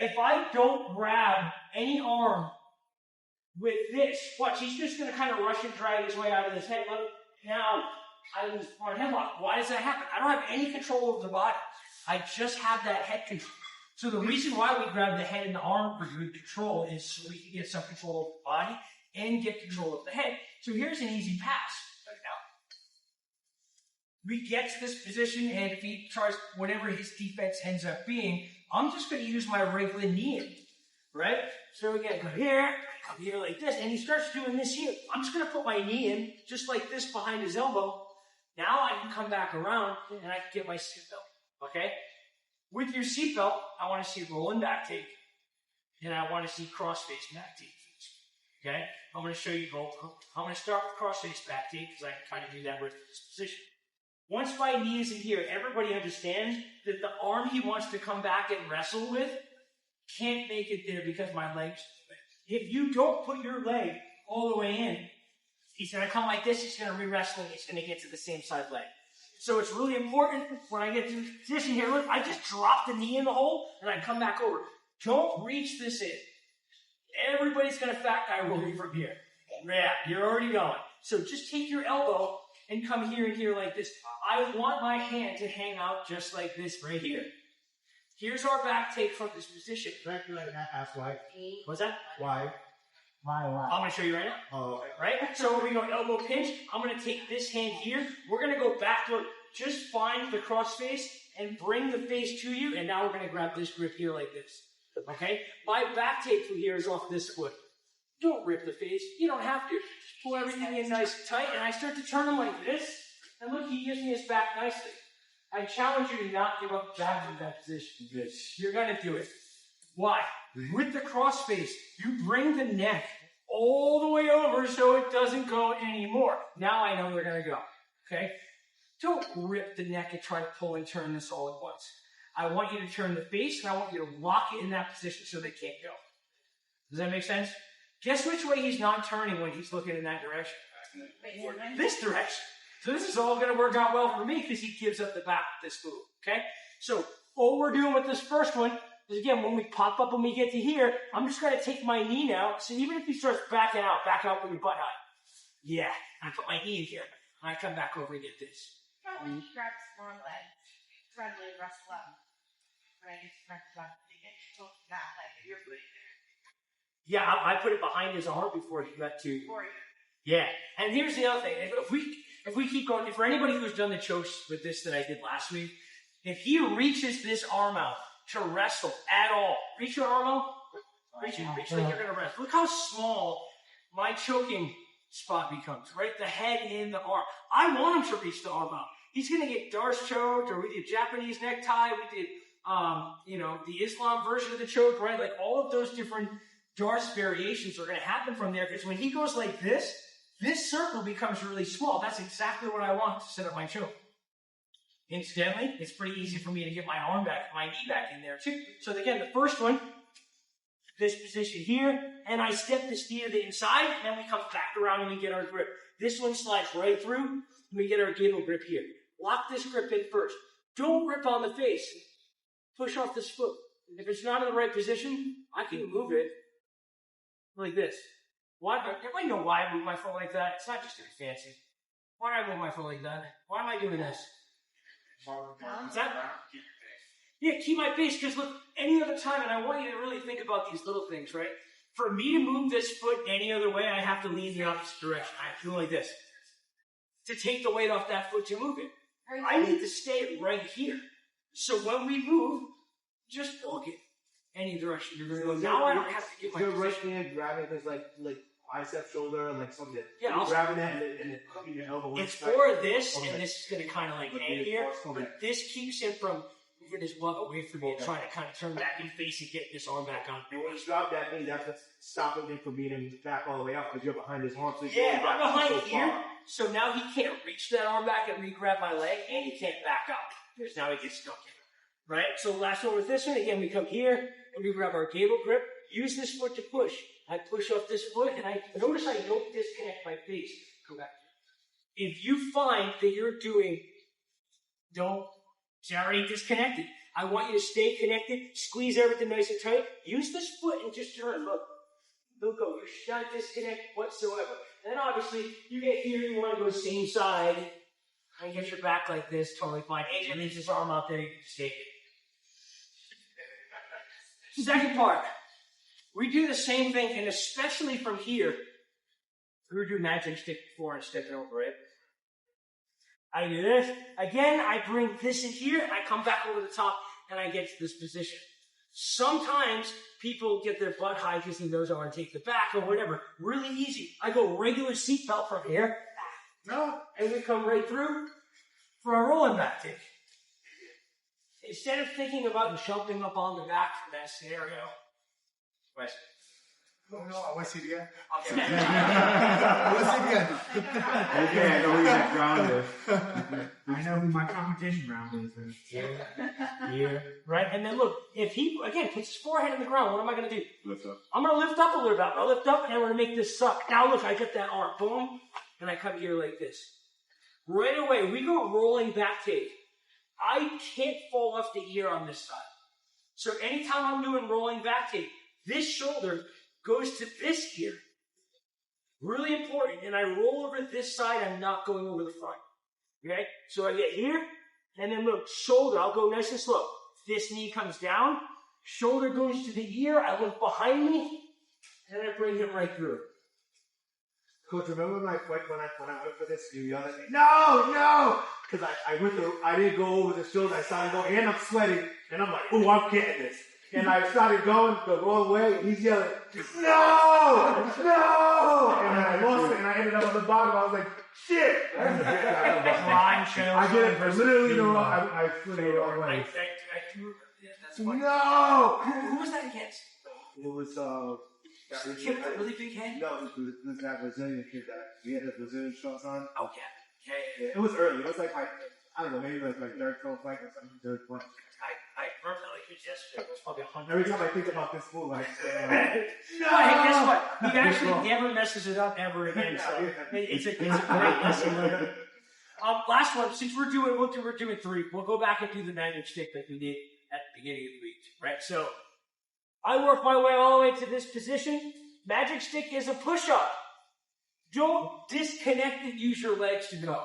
if I don't grab any arm with this, watch, he's just going to kind of rush and drag his way out of this head. Look, now I lose on headlock. Why does that happen? I don't have any control over the body. I just have that head control. So the reason why we grab the head and the arm for good control is so we can get some control of the body and get control of the head. So here's an easy pass. Right now. We get to this position, and if he tries whatever his defense ends up being, I'm just going to use my regular knee in, right? So again, come here like this, and he starts doing this here. I'm just going to put my knee in, just like this behind his elbow. Now I can come back around, and I can get my seatbelt, okay? With your seatbelt, I want to see rolling back take, and I want to see cross-face back take. Okay? I'm going to show you both. I'm going to start with cross-face back take, because I can kind of do that with this position. Once my knee is in here, everybody understands that the arm he wants to come back and wrestle with can't make it there because my leg's if you don't put your leg all the way in, he's going to come like this, he's going to re-wrestle, and he's going to get to the same side leg. So it's really important when I get to this position here, look, I just drop the knee in the hole, and I come back over. Don't reach this in. Everybody's going to fat guy roll you from here. Yeah, you're already going. So just take your elbow and come here and here like this. I want my hand to hang out just like this right here. Here's our back take from this position. Ask why. What's that? Why? I'm going to show you right now. Oh, okay. Right? So when we go elbow pinch, I'm going to take this hand here. We're going to go backward. Just find the cross face and bring the face to you. And now we're going to grab this grip here like this. Okay? My back take from here is off this foot. Don't rip the face. You don't have to. Just pull everything in nice and tight. And I start to turn him like this. And look, he gives me his back nicely. I challenge you to not give up back in that position. You're going to do it. Why? With the cross face, you bring the neck all the way over so it doesn't go anymore. Now I know they're going to go. Okay? Don't rip the neck and try to pull and turn this all at once. I want you to turn the face, and I want you to lock it in that position so they can't go. Does that make sense? Guess which way he's not turning when he's looking in that direction? This direction. So this is all going to work out well for me because he gives up the back with this move. Okay? So all we're doing with this first one is, again, when we pop up, when we get to here, I'm just going to take my knee now. So even if he starts backing out with your butt high. Yeah. I put my knee in here. And I come back over and get this. When he grabs one leg, front leg, wrestle up. When I get to front leg, you get to that leg, you're putting there. Yeah, I put it behind his arm before he got to. Yeah. And here's the other thing. If we keep going, for anybody who's done the chokes with this that I did last week, if he reaches this arm out to wrestle at all, reach your arm out, reach like you're going to wrestle. Look how small my choking spot becomes, right? The head and the arm. I want him to reach the arm out. He's going to get Darce choked, or we did Japanese necktie, we did, the Islam version of the choke, right? Like all of those different Darce variations are going to happen from there, because when he goes like this circle becomes really small. That's exactly what I want to set up my choke. Incidentally, it's pretty easy for me to get my arm back, my knee back in there too. So again, the first one, this position here, and I step this knee to the inside, and then we come back around and we get our grip. This one slides right through, and we get our gable grip here. Lock this grip in first. Don't rip on the face. Push off this foot. If it's not in the right position, I can move it like this. Why? Everybody know why I move my foot like that? It's not just to be fancy. Why do I move my foot like that? Why am I doing this? What's that? Yeah, keep my face, because look, any other time, and I want you to really think about these little things, right? For me to move this foot any other way, I have to lean the opposite direction. I have to do like this. To take the weight off that foot to move it. I need to stay right here. So when we move, just look it any direction you're going to go. Now I don't have to get my right hand grabbing this like bicep, shoulder, and like something. Yeah, I'll grabbing that and then cutting your elbow. It's for this, and this is going to kind of like hang here. But this keeps him from moving his butt away from me and trying to kind of turn back and face and get this arm back on. And when you drop that knee, that's what's stopping him from being back all the way up because you're behind his arm. So yeah, I'm behind here. So now he can't reach that arm back and re-grab my leg, and he can't back up. Because now he gets stuck in. Right? So last one with this one, again, we come here, and we grab our gable grip. Use this foot to push. I push off this foot, and I notice I don't disconnect my face. Go back. If you find that you're doing, see, I already disconnected. I want you to stay connected, squeeze everything nice and tight. Use this foot and just turn. Look. Don't go. You should not disconnect whatsoever. And then obviously, you get here, you want to go same side, and get your back like this, totally fine. AJ leaves his arm out there, you can just take it. Second part. We do the same thing, and especially from here, we were doing magic stick before and stepping over it. I do this. Again, I bring this in here, I come back over the top, and I get to this position. Sometimes people get their butt high because he knows I want to take the back or whatever. Really easy. I go regular seatbelt from here, and we come right through for a rolling back take. Instead of thinking about jumping up on the back from that scenario, Wes. No, I want to see it again. Okay. I want to see it again. Okay, I know where that ground is. I know who my competition round is. Here. Right? And then look, if he, again, puts his forehead in the ground, what am I going to do? Lift up. I'm going to lift up a little bit. I'll lift up and I'm going to make this suck. Now look, I get that arm. Boom. And I come here like this. Right away, we go rolling back take. I can't fall off the ear on this side. So anytime I'm doing rolling back take, this shoulder goes to this ear. Really important. And I roll over this side. I'm not going over the front. Okay? So I get here. And then look, shoulder. I'll go nice and slow. This knee comes down. Shoulder goes to the ear. I look behind me. And I bring him right through. Coach, remember when I went for this, you yelled at me, no! Because I didn't go over the shoulder. I started going, and I'm sweating. And I'm like, ooh, I'm getting this. And I started going the wrong way, and he's yelling, no! And I lost it, and I ended up on the bottom. I was like, shit! I did it literally the wrong, I flew the wrong way. That's funny. No! Who was that against? It was, The kid with a really big head? no, it was that Brazilian kid that we had the Brazilian shorts on. Oh, yeah. Yeah, it was early. It was like, I don't know, maybe like third, fourth fight or something, third point. I remember that like it was yesterday. It was probably 100. Every time I think about this move, No! Hey, guess what? He actually never messes it up ever again. So it's a great lesson learned. Last one, since we're doing three, we'll go back and do the magic stick like we did at the beginning of the week, right? So I work my way all the way to this position. Magic stick is a push-up. Don't disconnect and use your legs to go.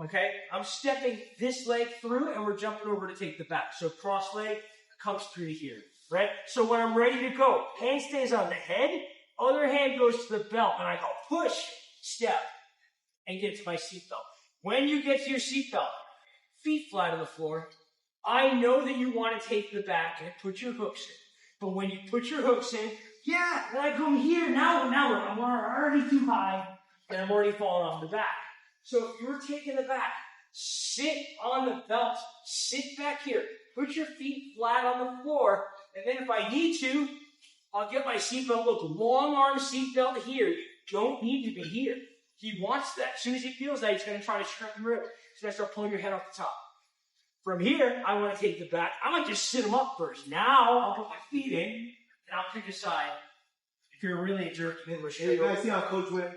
Okay? I'm stepping this leg through and we're jumping over to take the back. So cross leg comes through here. Right? So when I'm ready to go, hand stays on the head, other hand goes to the belt, and I go push, step, and get to my seatbelt. When you get to your seatbelt, feet flat on the floor, I know that you want to take the back and put your hooks in. But when you put your hooks in, yeah, when I come here, now I'm already too high, and I'm already falling off the back. So if you're taking the back, sit on the belt, sit back here, put your feet flat on the floor, and then if I need to, I'll get my seatbelt. Look, long arm seatbelt here. You don't need to be here. He wants that. As soon as he feels that, he's going to try to shrink the rib. He's going to start pulling your head off the top. From here, I want to take the back. I'm going to just sit him up first. Now, I'll put my feet in, and I'll pick a side. If you're really a jerk, then we'll show you. You guys see how Coach went?